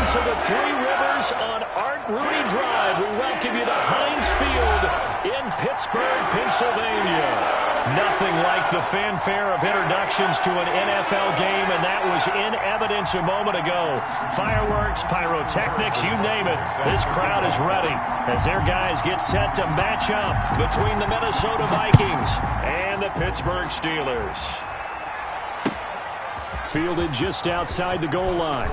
entrance of the Three Rivers on Art Rooney Drive. We welcome you to Heinz Field in Pittsburgh, Pennsylvania. Nothing like the fanfare of introductions to an NFL game, and that was in evidence a moment ago. Fireworks, pyrotechnics, you name it. This crowd is ready as their guys get set to match up between the Minnesota Vikings and the Pittsburgh Steelers. Fielded just outside the goal line.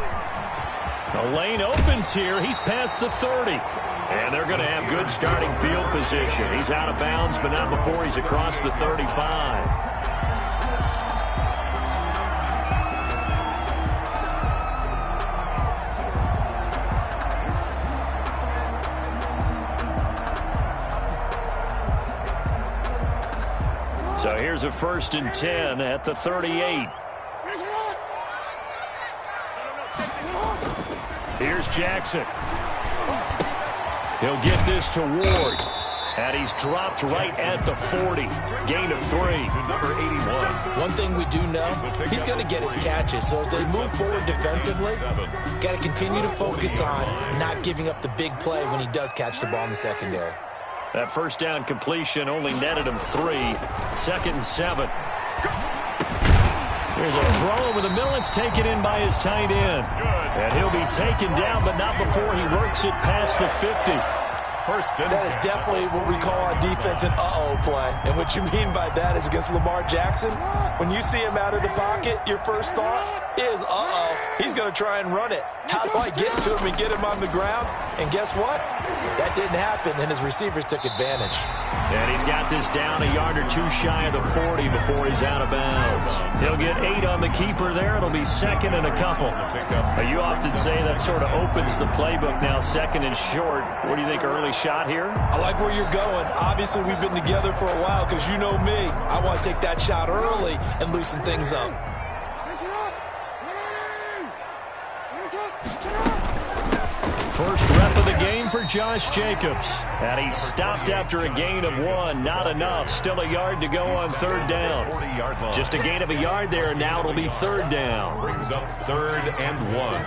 The lane opens here. He's past the 30. And they're going to have good starting field position. He's out of bounds, but not before he's across the 35. So here's a 1st and 10 at the 38. Here's Jackson. He'll get this to Ward. And he's dropped right at the 40. Gain of 3. Number 81. One thing we do know, he's going to get his catches. So as they move forward defensively, got to continue to focus on not giving up the big play when he does catch the ball in the secondary. That first down completion only netted him 3. 2nd and 7. Here's a throw over the middle. It's taken in by his tight end. And he'll be taken down, but not before he works it past the 50. That is definitely what we call a defense an uh-oh play. And what you mean by that is against Lamar Jackson, when you see him out of the pocket, your first thought is, uh-oh, he's going to try and run it. How do I get to him and get him on the ground? And guess what? That didn't happen, and his receivers took advantage. And he's got this down a yard or 2 shy of the 40 before he's out of bounds. He'll get 8 on the keeper there. It'll be 2nd and a couple. You often say that sort of opens the playbook now, 2nd and short. What do you think, early shot here? I like where you're going. Obviously, we've been together for a while because you know me. I want to take that shot early and loosen things up. First rep of the game for Josh Jacobs. And he stopped after a gain of 1. Not enough. Still a yard to go on 3rd down. Just a gain of a yard there. Now it'll be 3rd down. Brings up 3rd and 1.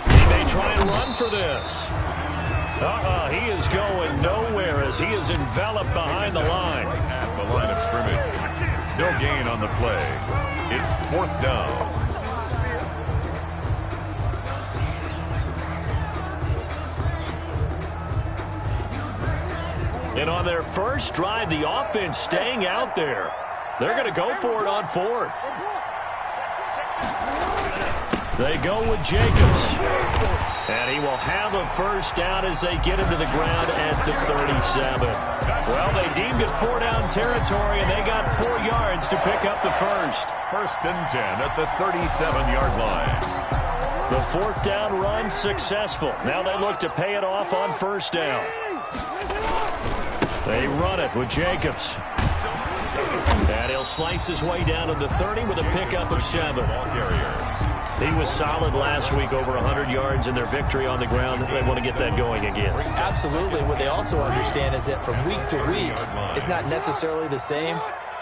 He may try and run for this. He is going nowhere as he is enveloped behind the line. Right at the line of scrimmage. No gain on the play. It's 4th down. And on their first drive, the offense staying out there. They're going to go for it on 4th. They go with Jacobs. And he will have a first down as they get him to the ground at the 37. Well, they deemed it 4-down territory, and they got 4 yards to pick up the first. 1st and 10 at the 37-yard line. The 4th down run successful. Now they look to pay it off on 1st down. They run it with Jacobs. And he'll slice his way down to the 30 with a pickup of 7. He was solid last week, over 100 yards in their victory on the ground. They want to get that going again. Absolutely. What they also understand is that from week to week, it's not necessarily the same,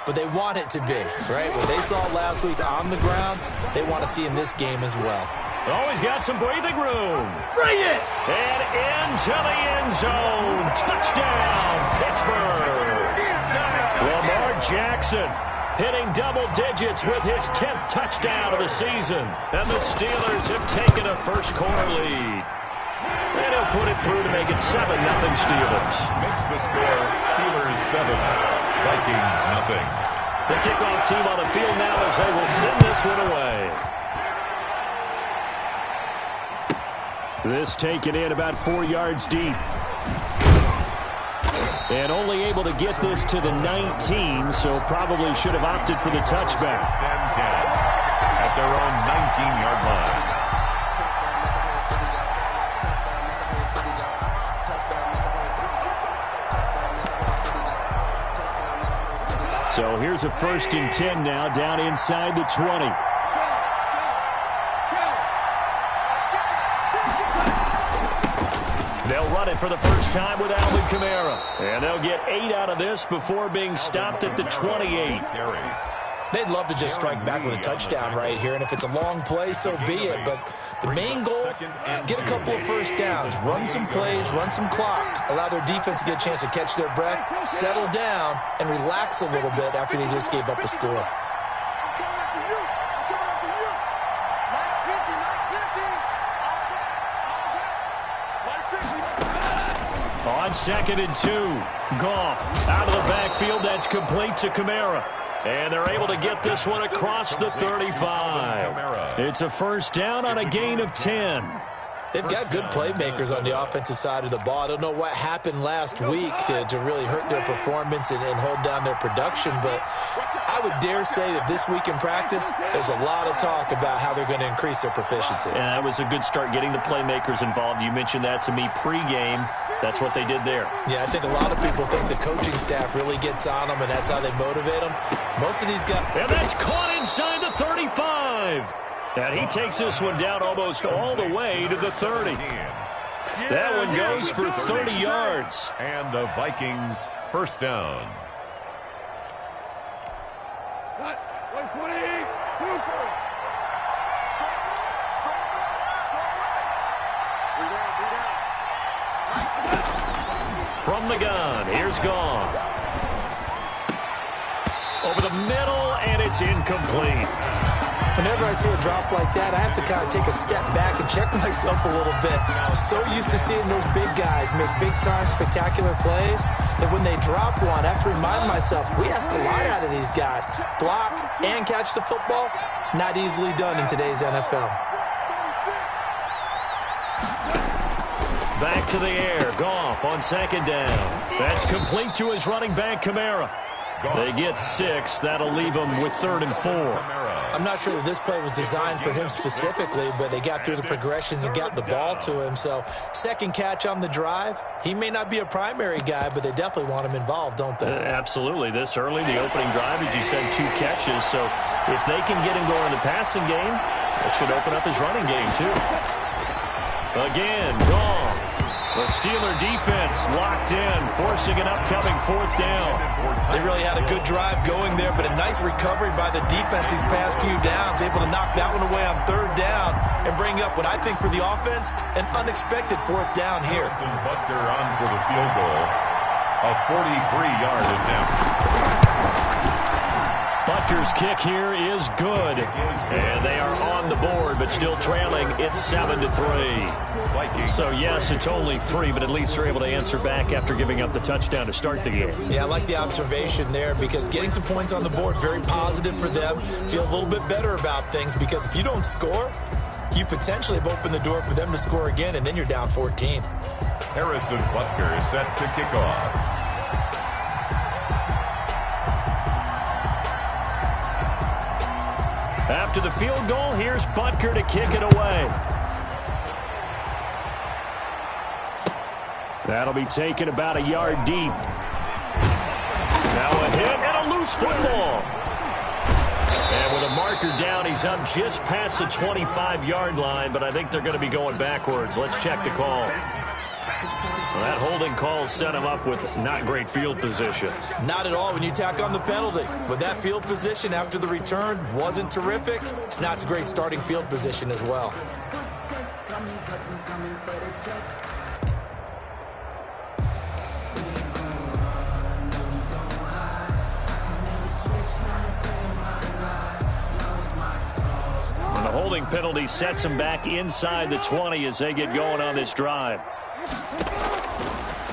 but they want it to be, right? What they saw last week on the ground, they want to see in this game as well. Oh, he's got some breathing room. Bring it! And into the end zone. Touchdown, Pittsburgh. Lamar Jackson hitting double digits with his 10th touchdown of the season. And the Steelers have taken a first-quarter lead. And he'll put it through to make it 7-0 Steelers. Makes the score Steelers 7, Vikings nothing. The kickoff team on the field now as they will send this one away. This taken in about 4 yards deep. And only able to get this to the 19, so probably should have opted for the touchback. Stand 10 at their own 19-yard line. So here's a 1st and 10 now, down inside the 20. They'll run it for the first time with Alvin Kamara. And they'll get 8 out of this before being stopped at the 28. They'd love to just strike back with a touchdown right here, and if it's a long play, so be it. But the main goal, get a couple of first downs, run some plays, run some clock, allow their defense to get a chance to catch their breath, settle down, and relax a little bit after they just gave up a score. On 2nd and 2, Goff out of the backfield. That's complete to Kamara. And they're able to get this one across the 35. It's a first down on a gain of 10. They've got good playmakers on the offensive side of the ball. I don't know what happened last week to really hurt their performance and hold down their production, but I would dare say that this week in practice, there's a lot of talk about how they're going to increase their proficiency. And that was a good start, getting the playmakers involved. You mentioned that to me pregame. That's what they did there. Yeah, I think a lot of people think the coaching staff really gets on them, and that's how they motivate them. Most of these guys... And that's caught inside the 35. And he takes this one down almost all the way to the 30. That one goes for 30 yards. And the Vikings first down. From the gun, here's Goff. Over the middle, and it's incomplete. Whenever I see a drop like that, I have to kind of take a step back and check myself a little bit. So used to seeing those big guys make big-time spectacular plays that when they drop one, I have to remind myself, we ask a lot out of these guys. Block and catch the football, not easily done in today's NFL. Back to the air. Goff on 2nd down. That's complete to his running back, Kamara. They get 6. That'll leave them with 3rd and 4. I'm not sure that this play was designed for him specifically, but they got through the progressions and got the ball to him. So, second catch on the drive. He may not be a primary guy, but they definitely want him involved, don't they? Absolutely. This early, the opening drive, as you said, 2 catches. So, if they can get him going in the passing game, that should open up his running game, too. Again, Goff. The Steeler defense locked in, forcing an upcoming 4th down. They really had a good drive going there, but a nice recovery by the defense these past few downs, able to knock that one away on 3rd down and bring up what I think for the offense, an unexpected 4th down here. Butker on for the field goal, a 43-yard attempt. Butker's kick here is good, and they are on the board, but still trailing. It's 7-3. So, yes, it's only 3, but at least they're able to answer back after giving up the touchdown to start the game. Yeah, I like the observation there because getting some points on the board, very positive for them. Feel a little bit better about things because if you don't score, you potentially have opened the door for them to score again, and then you're down 14. Harrison Butker is set to kick off. After the field goal, here's Butker to kick it away. That'll be taken about a yard deep. Now a hit and a loose football. And with a marker down, he's up just past the 25-yard line, but I think they're going to be going backwards. Let's check the call. Well, that holding call set him up with not great field position. Not at all when you tack on the penalty. But that field position after the return wasn't terrific. It's not a great starting field position as well. And the holding penalty sets them back inside the 20 as they get going on this drive.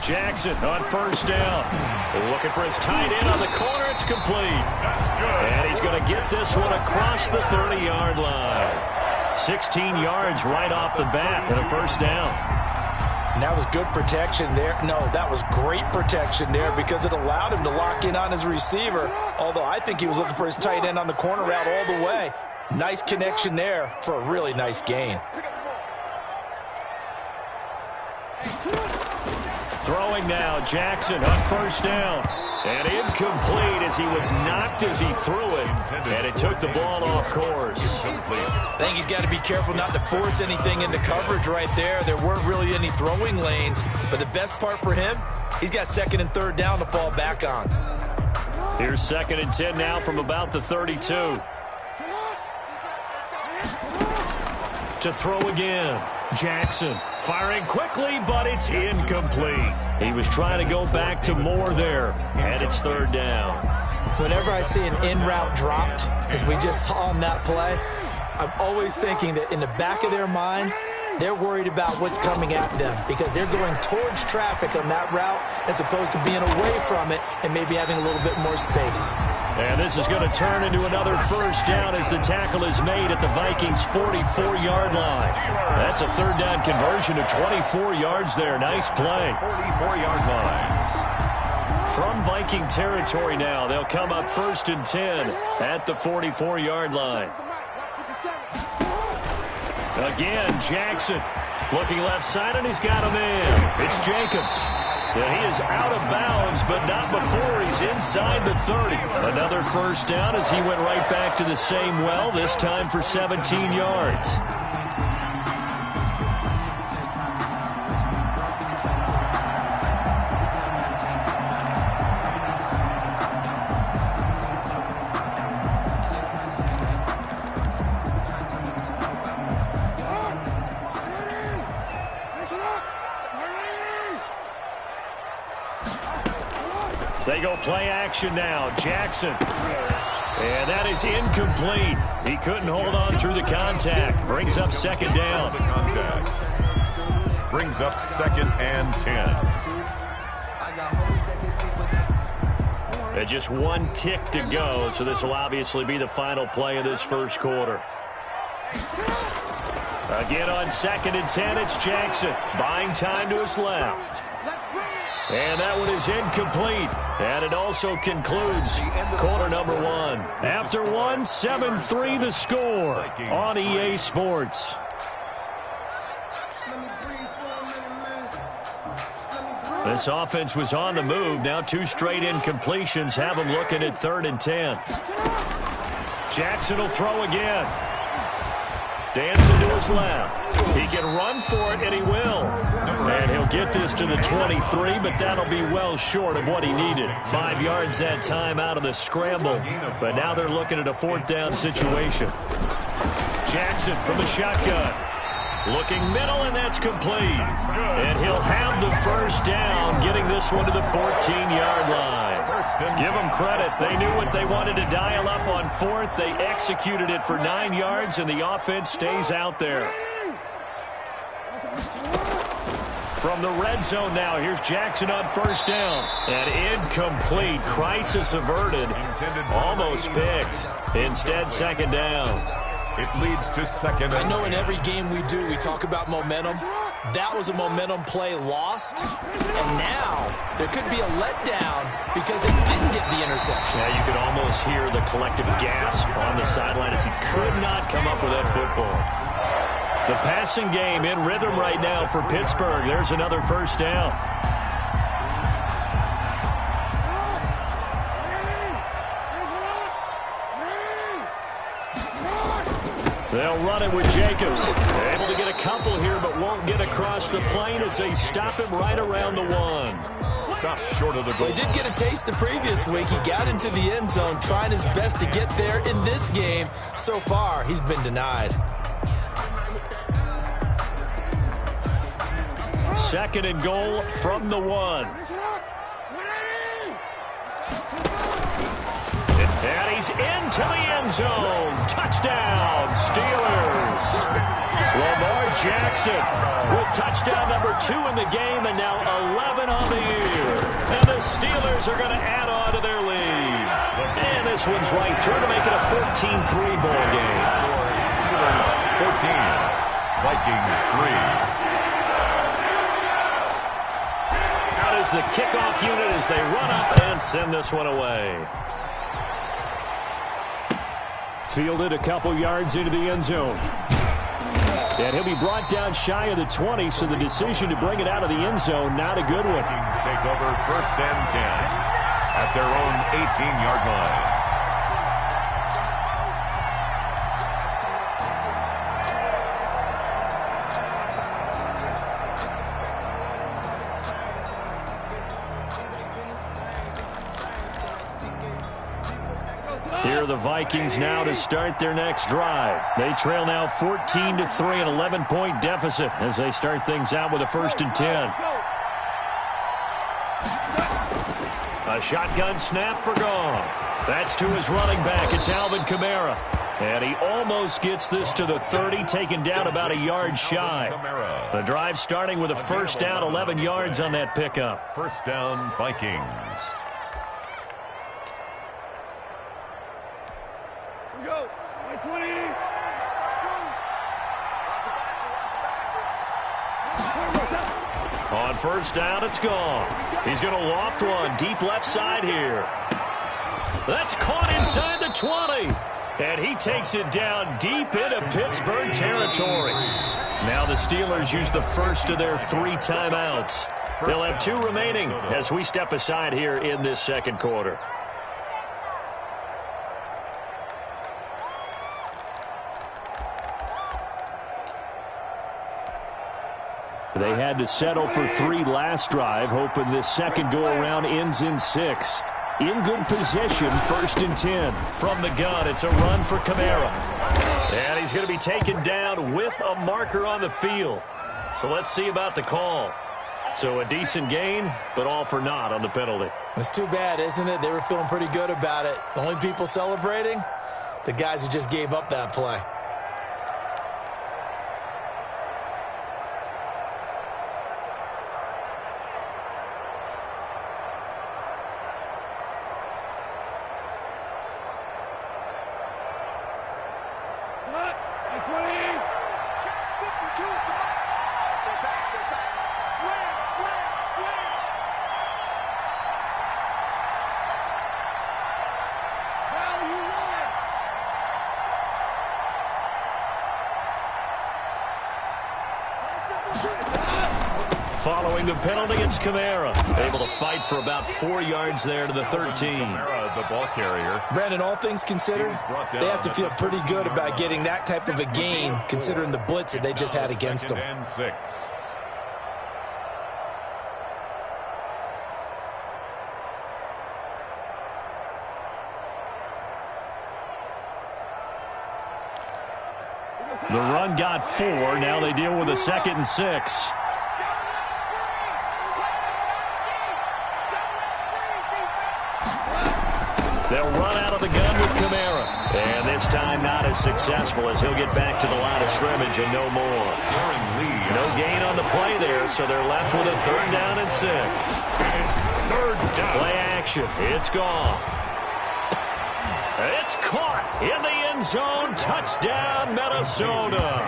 Jackson on 1st down. Looking for his tight end on the corner. It's complete. And he's going to get this one across the 30-yard line. 16 yards right off the bat and a 1st down. And that was good protection there. No, that was great protection there because it allowed him to lock in on his receiver. Although I think he was looking for his tight end on the corner route all the way. Nice connection there for a really nice gain. Throwing now, Jackson on 1st down. And incomplete as he was knocked as he threw it. And it took the ball off course. I think he's got to be careful not to force anything into coverage right there. There weren't really any throwing lanes. But the best part for him, he's got second and third down to fall back on. Here's 2nd and 10 now from about the 32. To throw again. Jackson firing quickly, but it's incomplete. He was trying to go back to more there, and it's 3rd down. Whenever I see an in-route dropped, as we just saw on that play, I'm always thinking that in the back of their mind, they're worried about what's coming at them because they're going towards traffic on that route as opposed to being away from it and maybe having a little bit more space. And this is going to turn into another 1st down as the tackle is made at the Vikings' 44-yard line. That's a 3rd down conversion of 24 yards there. Nice play. 44-yard line. From Viking territory now, they'll come up 1st and 10 at the 44-yard line. Again, Jackson looking left side, and he's got a man. It's Jacobs. And he is out of bounds, but not before he's inside the 30. Another 1st down as he went right back to the same well, this time for 17 yards. They go play action now. Jackson. And that is incomplete. He couldn't hold on through the contact. Brings up 2nd down. Brings up 2nd and 10. And just 1 tick to go, so this will obviously be the final play of this 1st quarter. Again on 2nd and 10, it's Jackson. Buying time to his left. And that one is incomplete. And it also concludes quarter number 1. After 1, 7-3 the score on EA Sports. This offense was on the move. Now 2 straight incompletions have them looking at 3rd and 10. Jackson will throw again. Dancing to his left. He can run for it, and he will. And he'll get this to the 23, but that'll be well short of what he needed. 5 yards that time out of the scramble. But now they're looking at a 4th down situation. Jackson from the shotgun. Looking middle, and that's complete. And he'll have the 1st down, getting this one to the 14-yard line. Give them credit. They knew what they wanted to dial up on 4th. They executed it for 9 yards, and the offense stays out there. From the red zone now, here's Jackson on 1st down. And incomplete. Crisis averted. Almost picked. Instead, 2nd down. It leads to 2nd and 10. I know in every game we do, we talk about momentum. That was a momentum play lost. And now there could be a letdown because it didn't get the interception. Yeah, you could almost hear the collective gasp on the sideline as he could not come up with that football. The passing game in rhythm right now for Pittsburgh. There's another 1st down. They'll run it with Jacobs. Able to get a couple here, but won't get across the plane as they stop him right around the 1. Stopped short of the goal. He did get a taste the previous week. He got into the end zone, trying his best to get there in this game. So far, he's been denied. 2nd and goal from the 1. And he's into the end zone. Touchdown, Steelers. Lamar Jackson with touchdown number 2 in the game, and now 11 on the year. And the Steelers are going to add on to their lead. And this one's right through to make it a 14-3 ball game. Steelers 14, Vikings 3. Out is the kickoff unit as they run up and send this one away. Fielded a couple yards into the end zone. And he'll be brought down shy of the 20, so the decision to bring it out of the end zone, not a good one. Vikings take over 1st and 10. at their own 18-yard line. Here are the Vikings now to start their next drive. They trail now 14-3, an 11-point deficit as they start things out with a 1st and 10. A shotgun snap for Goff. That's to his running back. It's Alvin Kamara. And he almost gets this to the 30, taken down about a yard shy. The drive starting with a 1st down, 11 yards on that pickup. 1st down, Vikings. Go. 20. On 1st down, it's Goff. He's going to loft one deep left side here. That's caught inside the 20. And he takes it down deep into Pittsburgh territory. Now the Steelers use the first of their 3 timeouts. They'll have 2 remaining as we step aside here in this second quarter. They had to settle for 3 last drive, hoping this second go-around ends in 6. In good possession, 1st and 10. From the gun, it's a run for Kamara. And he's going to be taken down with a marker on the field. So let's see about the call. So a decent gain, but all for naught on the penalty. It's too bad, isn't it? They were feeling pretty good about it. The only people celebrating, the guys who just gave up that play. Following the penalty, it's Kamara. Able to fight for about 4 yards there to the 13. Kamara, the ball carrier. Brandon, all things considered, they have to feel pretty good about getting that type of a gain, considering the blitz that they just had against them. 2nd and 6. The run got 4. Now they deal with a 2nd and 6. They'll run out of the gun with Kamara. And this time not as successful as he'll get back to the line of scrimmage and no more. No gain on the play there, so they're left with a 3rd down and 6. It's 3rd down. Play action. It's gone. It's caught in the end zone. Touchdown, Minnesota.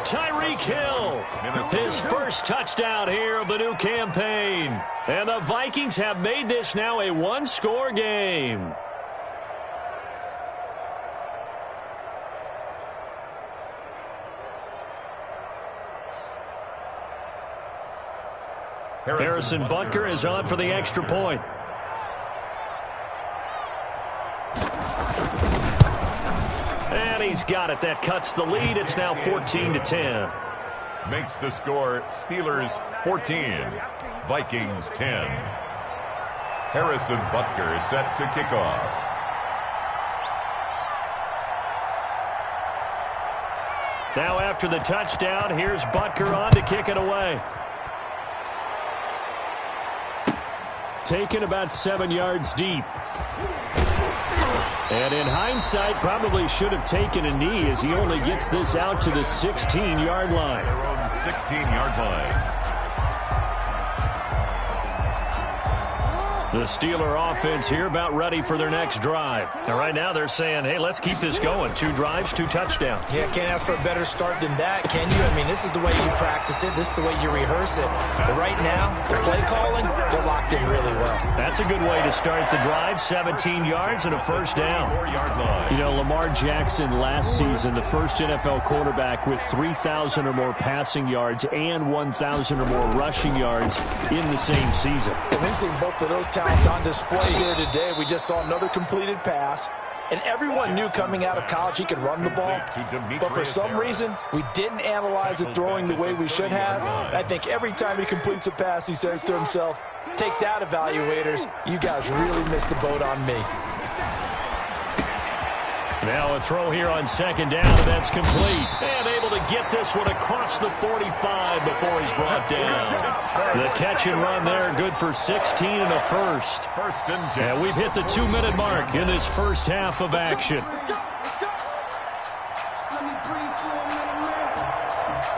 Tyreek Hill. His first touchdown here of the new campaign. And the Vikings have made this now a 1-score game. Harrison Butker is on for the extra point. And he's got it. That cuts the lead. It's now 14-10. Makes the score Steelers 14, Vikings 10. Harrison Butker is set to kick off. Now after the touchdown, here's Butker on to kick it away. Taken about 7 yards deep. And in hindsight, probably should have taken a knee as he only gets this out to the 16-yard line. Their own 16-yard line. The Steeler offense here about ready for their next drive. And right now they're saying, hey, let's keep this going. 2 drives, 2 touchdowns. Yeah, can't ask for a better start than that, can you? I mean, this is the way you practice it. This is the way you rehearse it. But right now, the play calling, they're locked in really well. That's a good way to start the drive. 17 yards and a 1st down. 4-yard line. You know, Lamar Jackson last season, the first NFL quarterback with 3,000 or more passing yards and 1,000 or more rushing yards in the same season. And we've seen both of those talent's on display here today. We just saw another completed pass. And everyone knew coming out of college he could run the ball. But for some reason, we didn't analyze it throwing the way we should have. I think every time he completes a pass, he says to himself, take that, evaluators. You guys really missed the boat on me. Now a throw here on second down, and that's complete. And able to get this one across the 45 before he's brought down. The catch and run there, good for 16 and a first. And we've hit the 2-minute mark in this first half of action.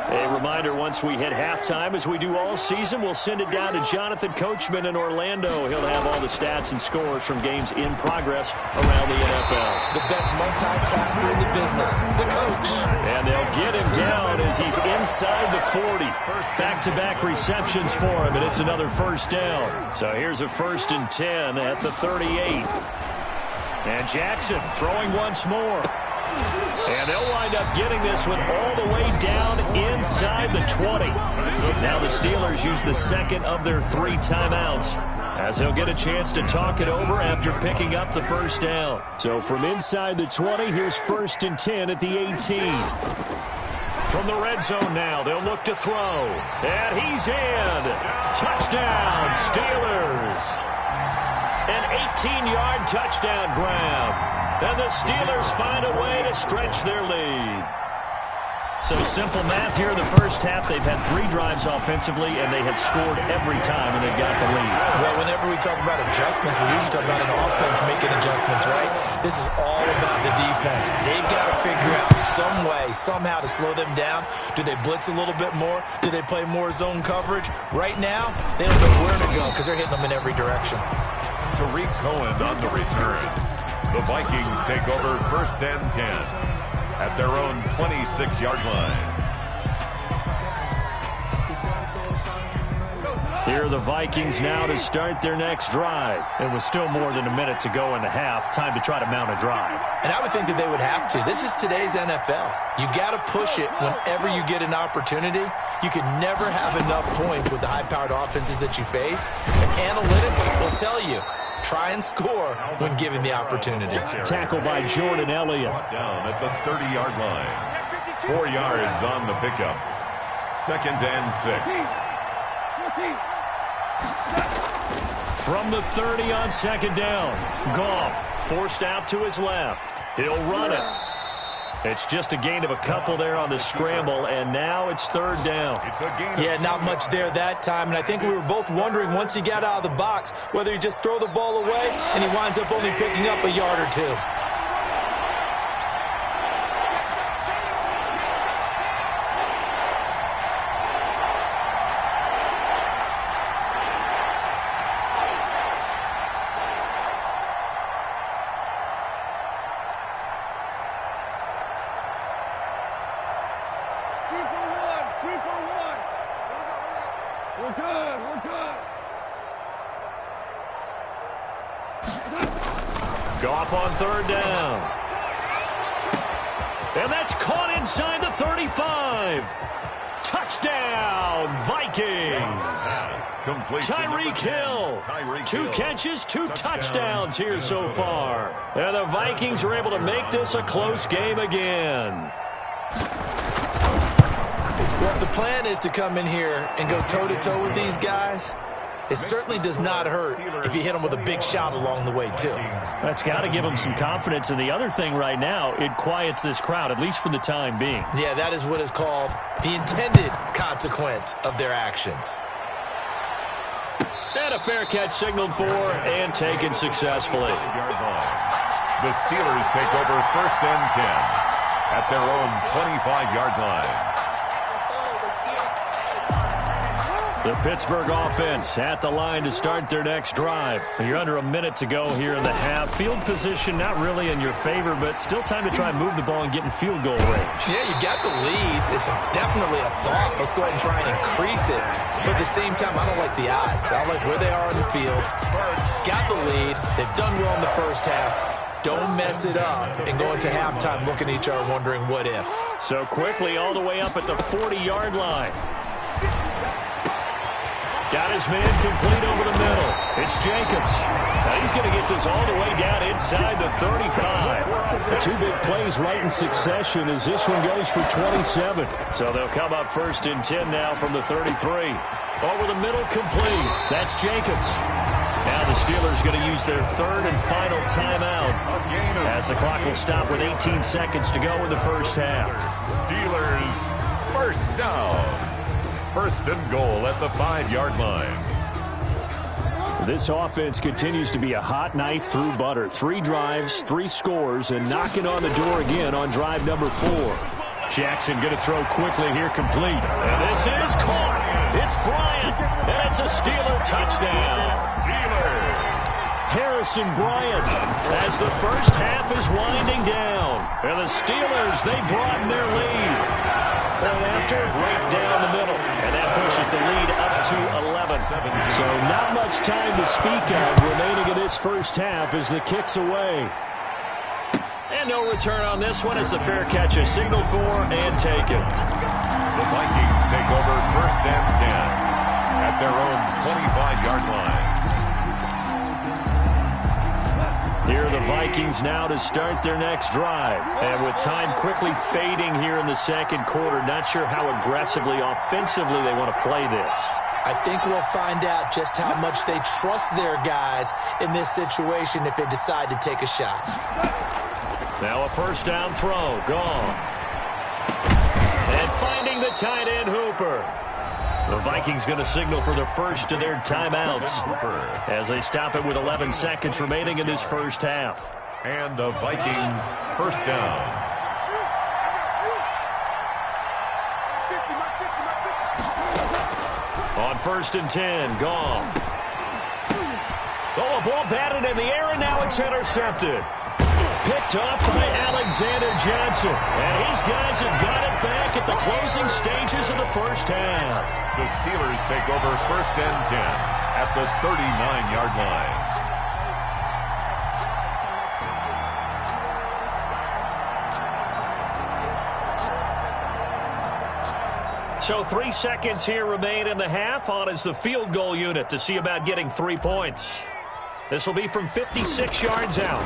A reminder, once we hit halftime, as we do all season, we'll send it down to Jonathan Coachman in Orlando. He'll have all the stats and scores from games in progress around the NFL. The best multitasker in the business, the coach. And they'll get him down as he's inside the 40. Back-to-back receptions for him, and it's another first down. So here's a 1st and 10 at the 38. And Jackson throwing once more. And they'll wind up getting this one all the way down inside the 20. Now the Steelers use the second of their 3 timeouts, as they'll get a chance to talk it over after picking up the first down. So from inside the 20, here's 1st and 10 at the 18. From the red zone now, they'll look to throw. And he's in. Touchdown, Steelers. An 18-yard touchdown grab. And the Steelers find a way to stretch their lead. So simple math here in the first half. They've had 3 drives offensively, and they have scored every time, and they've got the lead. Well, whenever we talk about adjustments, we usually talk about an offense making adjustments, right? This is all about the defense. They've got to figure out some way, somehow to slow them down. Do they blitz a little bit more? Do they play more zone coverage? Right now, they don't know where to go because they're hitting them in every direction. Tariq Cohen on the return. The Vikings take over 1st and 10 at their own 26-yard line. Here are the Vikings now to start their next drive. It was still more than a minute to go in the half. Time to try to mount a drive. And I would think that they would have to. This is today's NFL. You got to push it whenever you get an opportunity. You can never have enough points with the high-powered offenses that you face. And analytics will tell you. Try and score when given the opportunity. Tackle by Jordan Elliott. Down at the 30-yard line. 4 yards on the pickup. 2nd and 6. From the 30 on second down. Goff forced out to his left. He'll run it. It's just a gain of a couple there on the scramble, and now it's 3rd down. Yeah, not much there that time, and I think we were both wondering once he got out of the box whether he'd just throw the ball away, and he winds up only picking up a yard or 2. Goff on 3rd down. And that's caught inside the 35. Touchdown, Vikings. Tyreek Hill. 2 catches, 2 touchdowns here so far. And the Vikings are able to make this a close game again. Well, if the plan is to come in here and go toe-to-toe with these guys, it certainly does not hurt if you hit them with a big shot along the way, too. That's got to give them some confidence. And the other thing right now, it quiets this crowd, at least for the time being. Yeah, that is what is called the intended consequence of their actions. And a fair catch signaled for and taken successfully. The Steelers take over 1st and 10 at their own 25-yard line. The Pittsburgh offense at the line to start their next drive. You're under a minute to go here in the half. Field position not really in your favor, but still time to try and move the ball and get in field goal range. Yeah, you got the lead. It's definitely a thought. Let's go ahead and try and increase it. But at the same time, I don't like the odds. I don't like where they are on the field. Got the lead. They've done well in the first half. Don't mess it up and go into halftime looking at each other wondering what if. So quickly all the way up at the 40-yard line. Got his man complete over the middle. It's Jacobs. Now he's going to get this all the way down inside the 35. The two big plays right in succession as this one goes for 27. So they'll come up 1st and 10 now from the 33. Over the middle, complete. That's Jacobs. Now the Steelers going to use their 3rd and final timeout as the clock will stop with 18 seconds to go in the first half. Steelers first down. 1st and goal at the 5-yard line. This offense continues to be a hot knife through butter. 3 drives, 3 scores, and knocking on the door again on drive number 4. Jackson going to throw quickly here, complete. And this is caught. It's Bryant, and it's a Steeler touchdown. Steelers. Harrison Bryant as the first half is winding down. And the Steelers, they broaden their lead. Point after, right down the middle. And that pushes the lead up to 11. So not much time to speak of remaining in this first half as the kick's away. And no return on this one as the fair catch is signaled for and taken. The Vikings take over 1st and 10 at their own 25-yard line. Here are the Vikings now to start their next drive. And with time quickly fading here in the second quarter, not sure how aggressively, offensively they want to play this. I think we'll find out just how much they trust their guys in this situation if they decide to take a shot. Now a 1st down throw, gone. And finding the tight end, Hooper. The Vikings going to signal for the first of their timeouts as they stop it with 11 seconds remaining in this first half. And the Vikings first down. On 1st and 10, Goff. Oh, a ball batted in the air, and now it's intercepted. Picked off by Alexander Johnson. And his guys have got it back at the closing stages of the first half. The Steelers take over 1st and 10 at the 39-yard line. So 3 seconds here remain in the half. On is the field goal unit to see about getting 3 points. This will be from 56 yards out.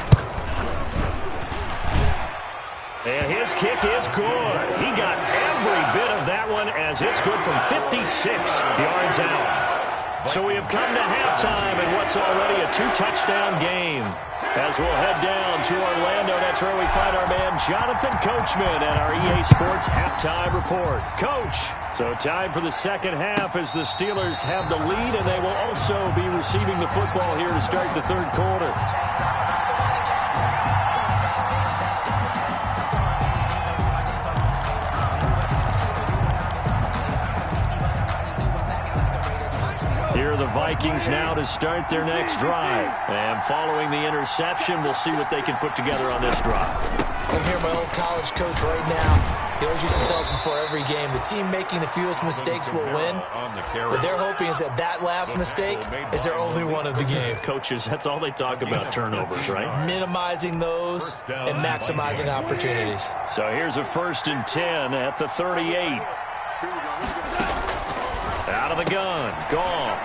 And his kick is good. He got every bit of that one as it's good from 56 yards out. So we have come to halftime in what's already a 2-touchdown game. As we'll head down to Orlando, that's where we find our man Jonathan Coachman at our EA Sports Halftime Report. Coach, so time for the second half as the Steelers have the lead, and they will also be receiving the football here to start the third quarter. Here are the Vikings now to start their next drive. And following the interception, we'll see what they can put together on this drive. I'm here, my old college coach right now. He always used to tell us before every game, the team making the fewest mistakes will win. What they're hoping is that that last mistake is their only one of the game. Coaches, that's all they talk about, turnovers, right? Minimizing those and maximizing opportunities. So here's a 1st and 10 at the 38. Out of the gun, Goff.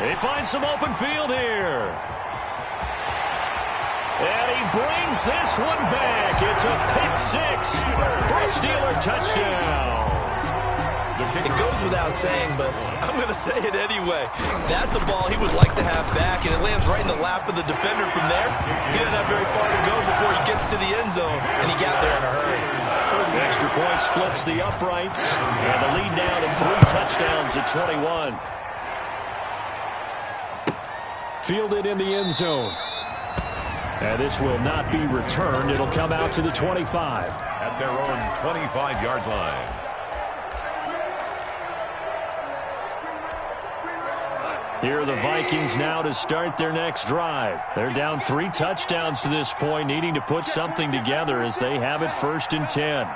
He finds some open field here. And he brings this one back. It's a pick-6 for a Steeler touchdown. It goes without saying, but I'm going to say it anyway. That's a ball he would like to have back, and it lands right in the lap of the defender from there. He didn't have very far to go before he gets to the end zone, and he got there in a hurry. The extra point splits the uprights, and the lead now to 3 touchdowns at 21. Fielded in the end zone. And this will not be returned. It'll come out to the 25. At their own 25-yard line. Here are the Vikings now to start their next drive. They're down 3 touchdowns to this point, needing to put something together as they have it 1st and 10.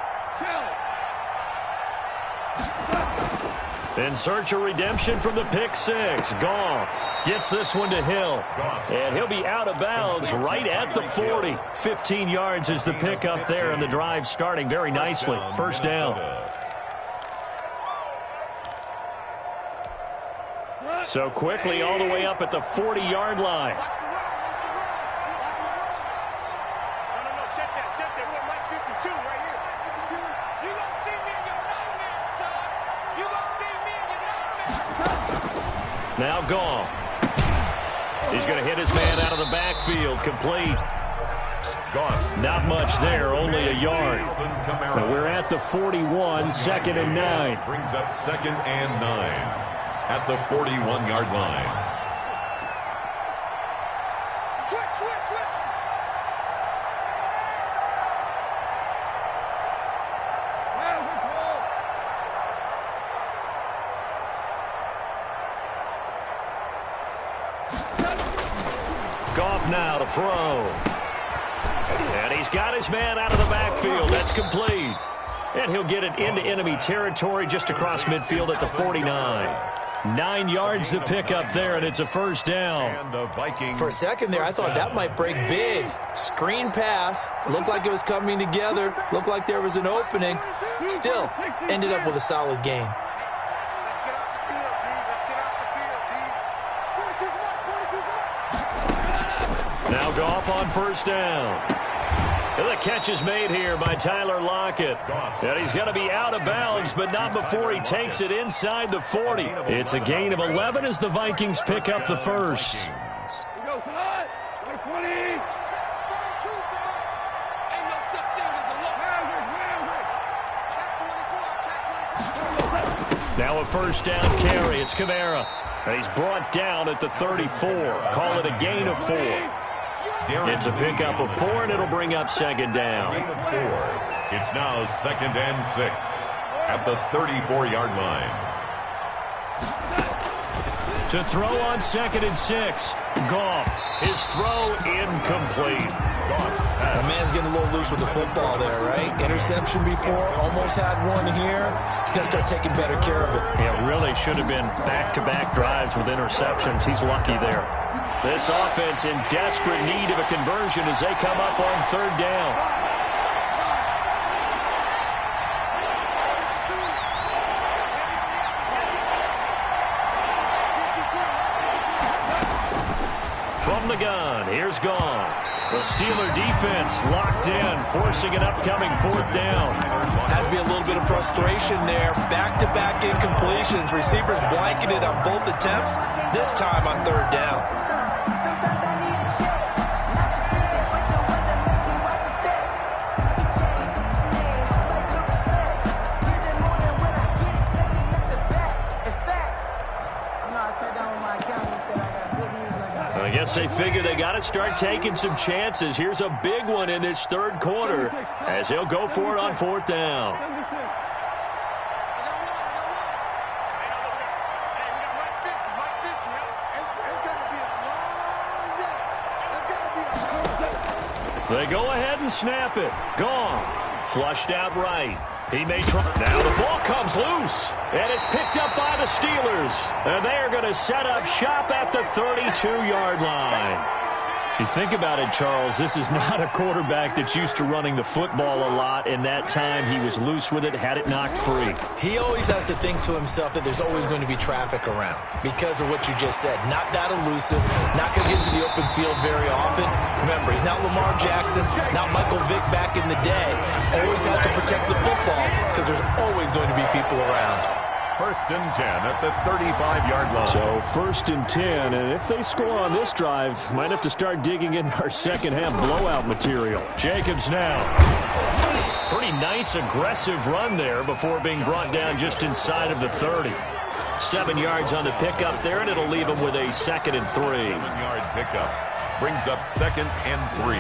In search of redemption from the pick-6. Goff gets this one to Hill. And he'll be out of bounds right at the 40. 15 yards is the pickup there, and the drive starting very nicely. 1st down. So quickly all the way up at the 40-yard line. Check that. We're at like 52 right here. You gonna see me in your nightmare, son. You gonna see me in your nightmare. Now Goff. He's going to hit his man out of the backfield. Complete. Goff. Not much there, only a yard. But we're at the 41, 2nd and 9. Brings up 2nd and 9 at the 41-yard line. Switch. Goff now to throw. And he's got his man out of the backfield. That's complete. And he'll get it into enemy territory just across midfield at the 49. 9 yards to pick up there, and it's a first down. For a second there, I thought that might break big. Screen pass. Looked like it was coming together. Looked like there was an opening. Still, ended up with a solid gain. Let's get off the field, D. Let's get off the field, D. 42's Now Goff on first down. And the catch is made here by Tyler Lockett. And he's going to be out of bounds, but not before he takes it inside the 40. It's a gain of 11 as the Vikings pick up the first. We go, tonight. 20. Ain't no such thing as a look. Check 24. Now a first down carry. It's Kamara. And he's brought down at the 34. Call it a gain of 4. It's a pickup of 4, and it'll bring up 2nd down. It's now 2nd and 6 at the 34-yard line. To throw on 2nd and 6. Goff. His throw incomplete. The man's getting a little loose with the football there, right? Interception before, almost had one here. He's going to start taking better care of it. It really should have been back-to-back drives with interceptions. He's lucky there. This offense in desperate need of a conversion as they come up on 3rd down. From the gun, here's Goff. The Steeler defense locked in, forcing an upcoming 4th down. Has to be a little bit of frustration there. Back-to-back incompletions. Receivers blanketed on both attempts, this time on 3rd down. I guess they figure they got to start taking some chances. Here's a big one in this 3rd quarter as he'll go for it on 4th down. They go ahead and snap it. Goff flushed out right. He may try. Now the ball comes loose, and it's picked up by the Steelers. And they are going to set up shop at the 32-yard line. You think about it, Charles, this is not a quarterback that's used to running the football a lot, and that time he was loose with it, had it knocked free. He always has to think to himself that there's always going to be traffic around because of what you just said. Not that elusive, not going to get to the open field very often. Remember, he's not Lamar Jackson, not Michael Vick back in the day. Always has to protect the football because there's always going to be people around. 1st and 10 at the 35-yard line. So 1st and 10, and if they score on this drive, might have to start digging in our second-half blowout material. Jacobs now. Pretty nice, aggressive run there before being brought down just inside of the 30. 7 yards on the pickup there, and it'll leave him with a 2nd and 3. 7-yard pickup brings up 2nd and 3.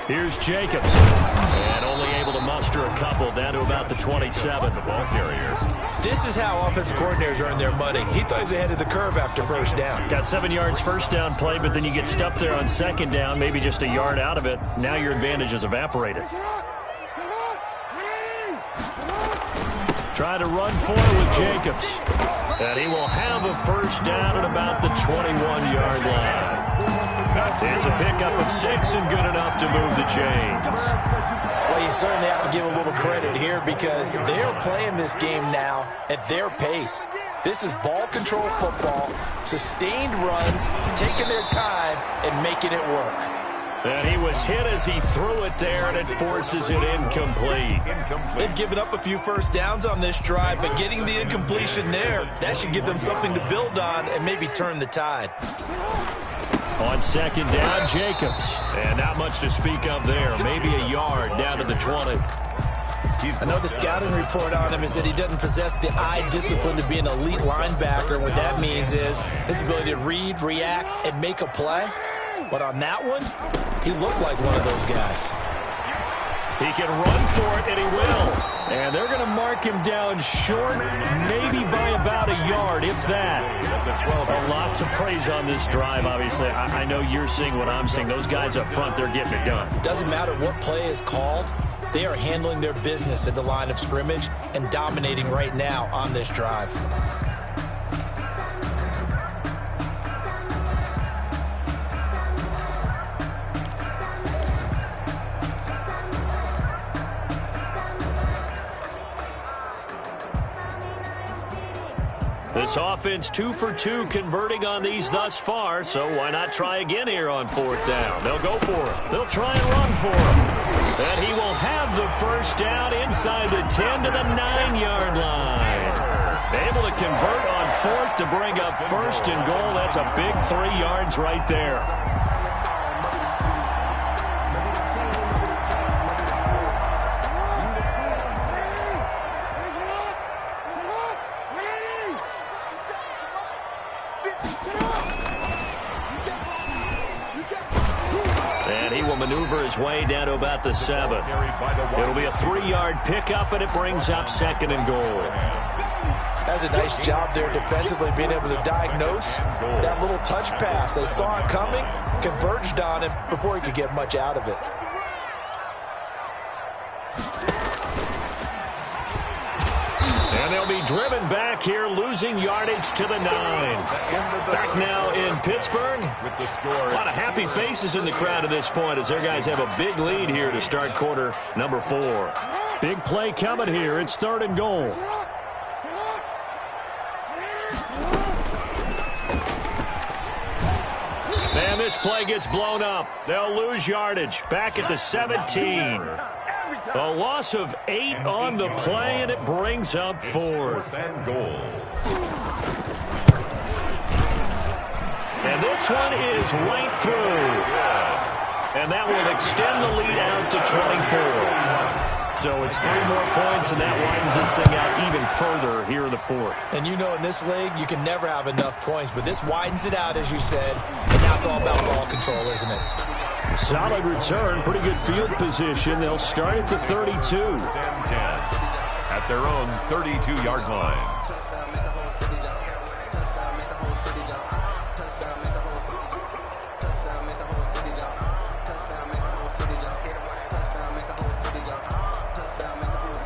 Here's Jacobs. And only able to muster a couple down to about the 27. The ball carrier. This is how offensive coordinators earn their money. He thought he was ahead of the curve after 1st down. Got 7 yards first down play, but then you get stuffed there on 2nd down, maybe just a yard out of it. Now your advantage is evaporated. Trying to run for it with Jacobs. And he will have a first down at about the 21-yard line. It's a pickup of 6 and good enough to move the chains. Well, you certainly have to give a little credit here because they're playing this game now at their pace. This is ball control football, sustained runs, taking their time and making it work. And he was hit as he threw it there, and it forces it incomplete. They've given up a few first downs on this drive, but getting the incompletion there, that should give them something to build on and maybe turn the tide. On second down, Jacobs. And not much to speak of there. Maybe a yard down to the 20. I know the scouting report on him is that he doesn't possess the eye discipline to be an elite linebacker. What that means is his ability to read, react, and make a play. But on that one, he looked like one of those guys. He can run for it, and he will. And they're going to mark him down short, maybe by about a yard, if that. A lot to praise on this drive, obviously. I know you're seeing what I'm seeing. Those guys up front, they're getting it done. Doesn't matter what play is called. They are handling their business at the line of scrimmage and dominating right now on this drive. This offense 2 for 2 converting on these thus far, so why not try again here on fourth down? They'll go for it. They'll try and run for it. And he will have the first down inside the 10 to the 9-yard line. Able to convert on fourth to bring up first and goal. That's a big 3 yards right there. Maneuver his way down to about the 7. It'll be a 3-yard pickup, and it brings up second and goal. That's a nice job there defensively, being able to diagnose that little touch pass. They saw it coming, converged on him before he could get much out of it. And they'll be driven back here, losing yardage to the 9. Back now in Pittsburgh. A lot of happy faces in the crowd at this point as their guys have a big lead here to start quarter number 4. Big play coming here. It's 3rd and goal. And this play gets blown up. They'll lose yardage. Back at the 17. A loss of 8 on the play, and it brings up 4th and goal. And this one is right through. And that will extend the lead out to 24. So it's 3 more points, and that widens this thing out even further here in the 4th. And you know in this league, you can never have enough points, but this widens it out, as you said. And now it's all about ball control, isn't it? Solid return, pretty good field position. They'll start at the 32. 10 at their own 32-yard line.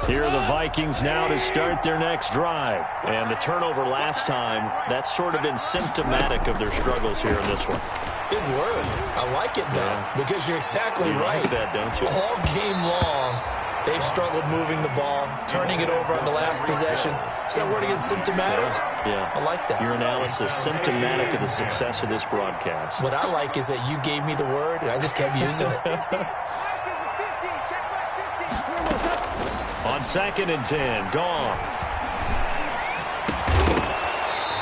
Here are the Vikings now to start their next drive. And the turnover last time, that's sort of been symptomatic of their struggles here in this one. Good word. I like it, though, because you're exactly right. Like that, don't you? All game long, they've struggled moving the ball, turning it over on the last possession. Is that word again, symptomatic? Yeah. I like that. Your analysis, symptomatic of the success of this broadcast. What I like is that you gave me the word, and I just kept using it. On 2nd and 10, Goff.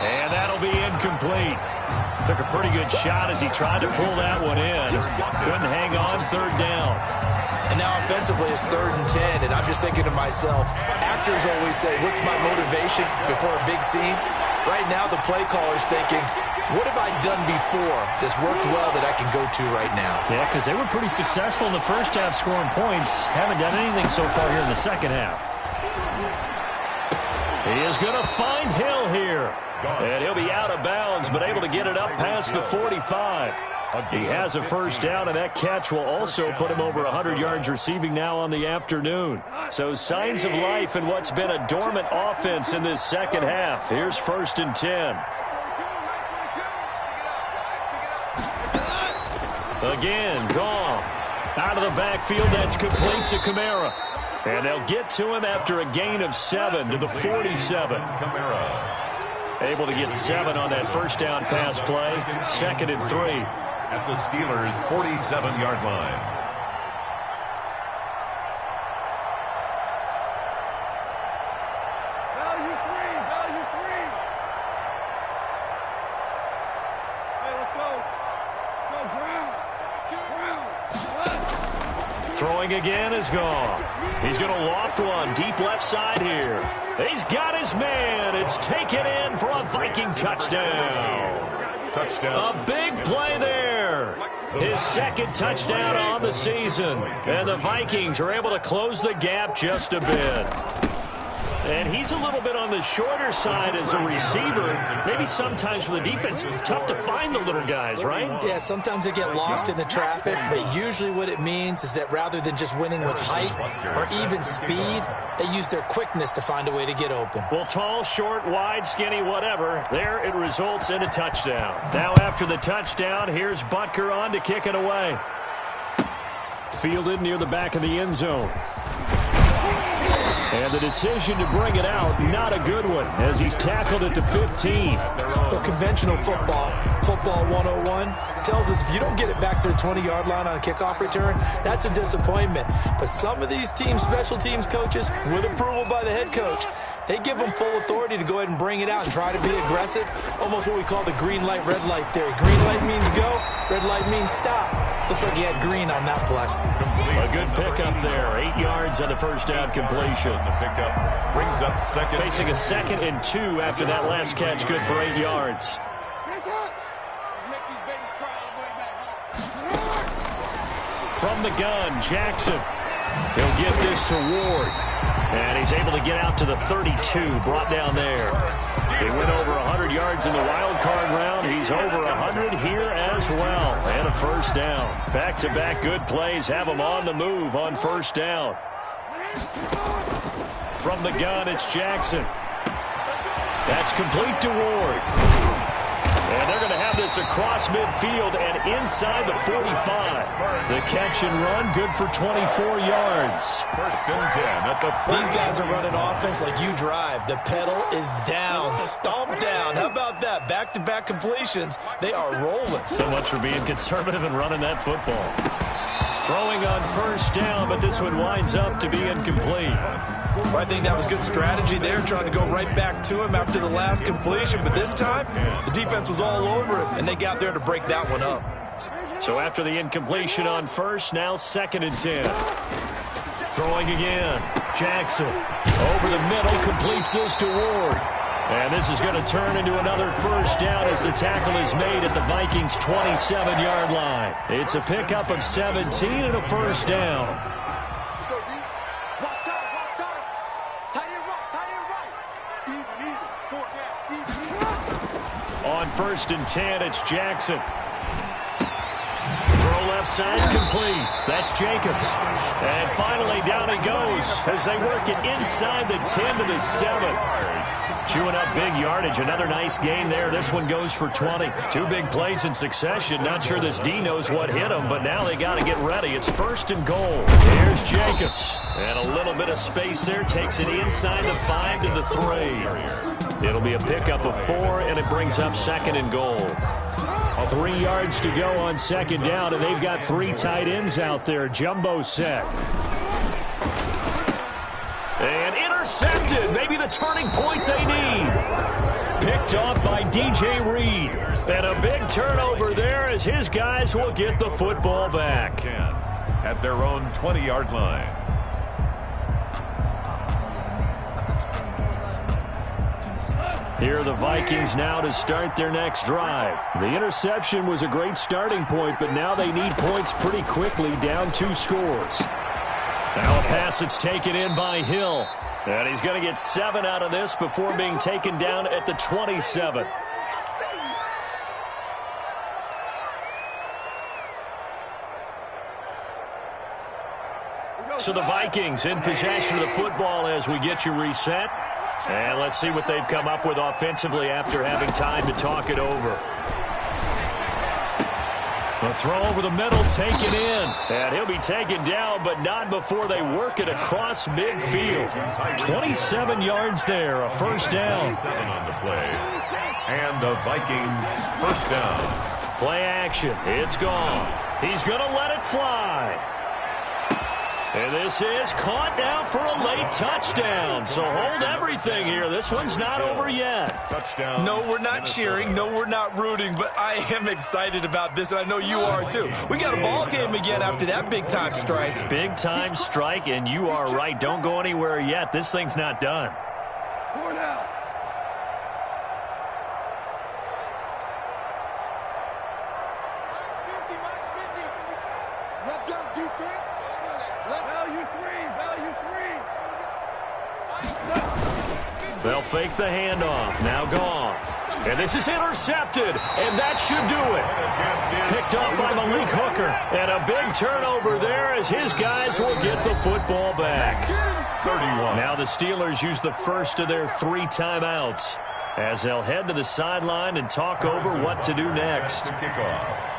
And that'll be incomplete. Took a pretty good shot as he tried to pull that one in. Couldn't hang on, 3rd down. And now offensively it's 3rd and 10, and I'm just thinking to myself, actors always say, what's my motivation before a big scene? Right now the play caller's thinking, what have I done before that's worked well that I can go to right now? Yeah, because they were pretty successful in the first half scoring points. Haven't done anything so far here in the second half. He is going to find Hill here. And he'll be out of bounds, but able to get it up past the 45. He has a first down, and that catch will also put him over 100 yards receiving now on the afternoon. So signs of life in what's been a dormant offense in this second half. Here's 1st and 10. Again, Goff. Out of the backfield, that's complete to Kamara. And they'll get to him after a gain of 7 to the 47. Able to get 7 on that first down pass play. 2nd and 3. At the Steelers' 47-yard line. Value three. Hey, let's go. Go, ground. Throwing again is gone. He's going to loft one deep left side here. He's got his man. It's taken in for a Viking touchdown. A big play there. His 2nd touchdown on the season. And the Vikings are able to close the gap just a bit. And he's a little bit on the shorter side as a receiver. Maybe sometimes for the defense, it's tough to find the little guys, right? Yeah, sometimes they get lost in the traffic, but usually what it means is that rather than just winning with height or even speed, they use their quickness to find a way to get open. Well, tall, short, wide, skinny, whatever, there it results in a touchdown. Now after the touchdown, here's Butker on to kick it away. Fielded near the back of the end zone. And the decision to bring it out, not a good one, as he's tackled at the 15. The conventional football 101, tells us if you don't get it back to the 20-yard line on a kickoff return, that's a disappointment. But some of these teams, special teams coaches, with approval by the head coach, they give them full authority to go ahead and bring it out and try to be aggressive, almost what we call the green light, red light theory. Green light means go, red light means stop. Looks like he had green on that play. A good pickup there. 8 yards on the first down completion. The pickup brings up 2nd. Facing a 2nd and 2 after that last catch. Good for 8 yards. From the gun, Jackson. He'll give this to Ward. And he's able to get out to the 32, brought down there. He went over 100 yards in the wild card round. He's over 100 here as well. And a first down. Back-to-back good plays have him on the move on first down. From the gun, it's Jackson. That's complete to Ward. And they're going to have this across midfield and inside the 45. The catch and run, good for 24 yards. 1st and 10 at the 30. These guys are running offense like you drive. The pedal is down, stomp down. How about that? Back-to-back completions. They are rolling. So much for being conservative and running that football. Throwing on first down, but this one winds up to be incomplete. Well, I think that was good strategy there, trying to go right back to him after the last completion. But this time, the defense was all over him, and they got there to break that one up. So after the incompletion on first, now 2nd and 10. Throwing again. Jackson over the middle, completes this to Ward. And this is going to turn into another first down as the tackle is made at the Vikings' 27-yard line. It's a pickup of 17 and a first down. Let's go, D. Rock time. Tight end right. Even. 4 down. Even. On 1st and 10, it's Jackson. Throw left side, complete. That's Jacobs. And finally, down he goes as they work it inside the 10 to the 7. Chewing up big yardage. Another nice gain there. This one goes for 20. 2 big plays in succession. Not sure this D knows what hit him, but now they got to get ready. It's 1st and goal. Here's Jacobs. And a little bit of space there. Takes it inside the 5 to the 3. It'll be a pickup of 4, and it brings up 2nd and goal. 3 yards to go on 2nd down, and they've got 3 tight ends out there. Jumbo set. And intercepted. Maybe the turning point they need. Picked off by DJ Reed. And a big turnover there as his guys will get the football back. At their own 20-yard line. Here are the Vikings now to start their next drive. The interception was a great starting point, but now they need points pretty quickly, down 2 scores. Now a pass that's taken in by Hill. And he's going to get 7 out of this before being taken down at the 27. So the Vikings in possession of the football as we get you reset. And let's see what they've come up with offensively after having time to talk it over. The throw over the middle, taken in. And he'll be taken down, but not before they work it across midfield. 27 yards there, a first down. 7 on the play. And the Vikings first down. Play action. It's gone. He's going to let it fly. And this is caught now for a late touchdown. So hold everything here. This one's not over yet. Touchdown. No, we're not cheering. No, we're not rooting. But I am excited about this, and I know you are too. We got a ball game again after that big-time strike. Big-time strike, and you are right. Don't go anywhere yet. This thing's not done. Let's go, defense. Value three. They'll fake the handoff. Now Goff. And this is intercepted. And that should do it. Picked up by Malik Hooker. And a big turnover there as his guys will get the football back. 31. Now the Steelers use the first of their 3 timeouts as they'll head to the sideline and talk over what to do next. To kick off.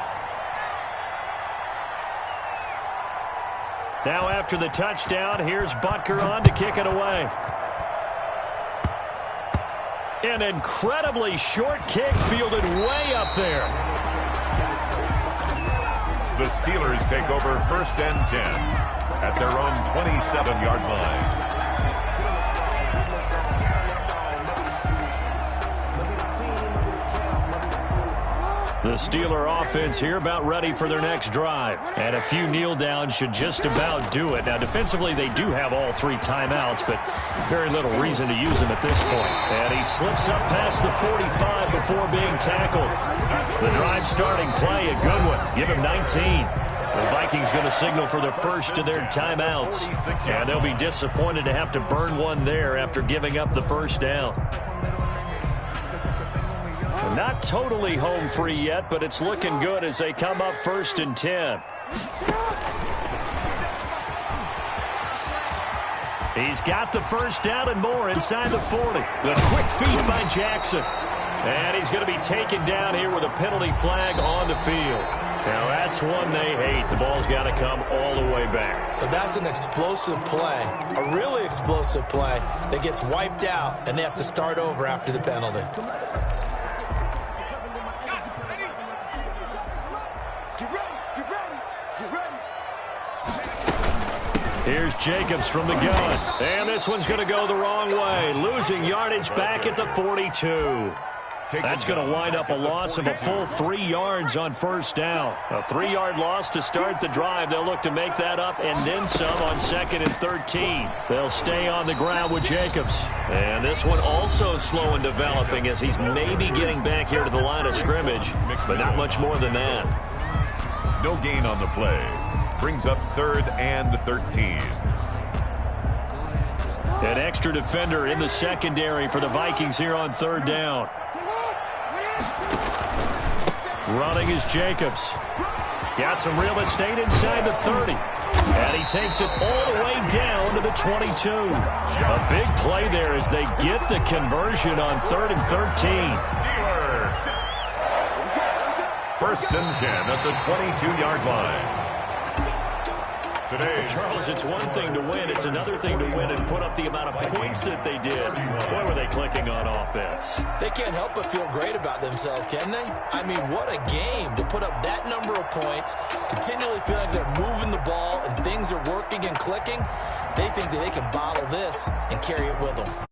Now after the touchdown, here's Butker on to kick it away. An incredibly short kick fielded way up there. The Steelers take over first and 10 at their own 27-yard line. The Steeler offense here about ready for their next drive. And a few kneel downs should just about do it. Now, defensively, they do have all 3 timeouts, but very little reason to use them at this point. And he slips up past the 45 before being tackled. The drive starting play, a good one. Give him 19. The Vikings going to signal for the first of their timeouts. And they'll be disappointed to have to burn one there after giving up the first down. Not totally home free yet, but it's looking good as they come up first and 10. He's got the first down and more inside the 40. The quick feed by Jackson. And he's going to be taken down here with a penalty flag on the field. Now that's one they hate. The ball's got to come all the way back. So that's an explosive play, a really explosive play that gets wiped out, and they have to start over after the penalty. Here's Jacobs from the gun. And this one's going to go the wrong way. Losing yardage back at the 42. That's going to wind up a loss of a full 3 yards on first down. A 3-yard loss to start the drive. They'll look to make that up and then some on 2nd and 13. They'll stay on the ground with Jacobs. And this one also slow in developing as he's maybe getting back here to the line of scrimmage, but not much more than that. No gain on the play. Brings up 3rd and 13. An extra defender in the secondary for the Vikings here on 3rd down. Running is Jacobs. Got some real estate inside the 30. And he takes it all the way down to the 22. A big play there as they get the conversion on 3rd and 13. Steelers. 1st and 10 at the 22-yard line. Today, Charles, it's one thing to win. It's another thing to win and put up the amount of points that they did. Boy, were they clicking on offense. They can't help but feel great about themselves, can they? I mean, what a game to put up that number of points, continually feel like they're moving the ball and things are working and clicking. They think that they can bottle this and carry it with them.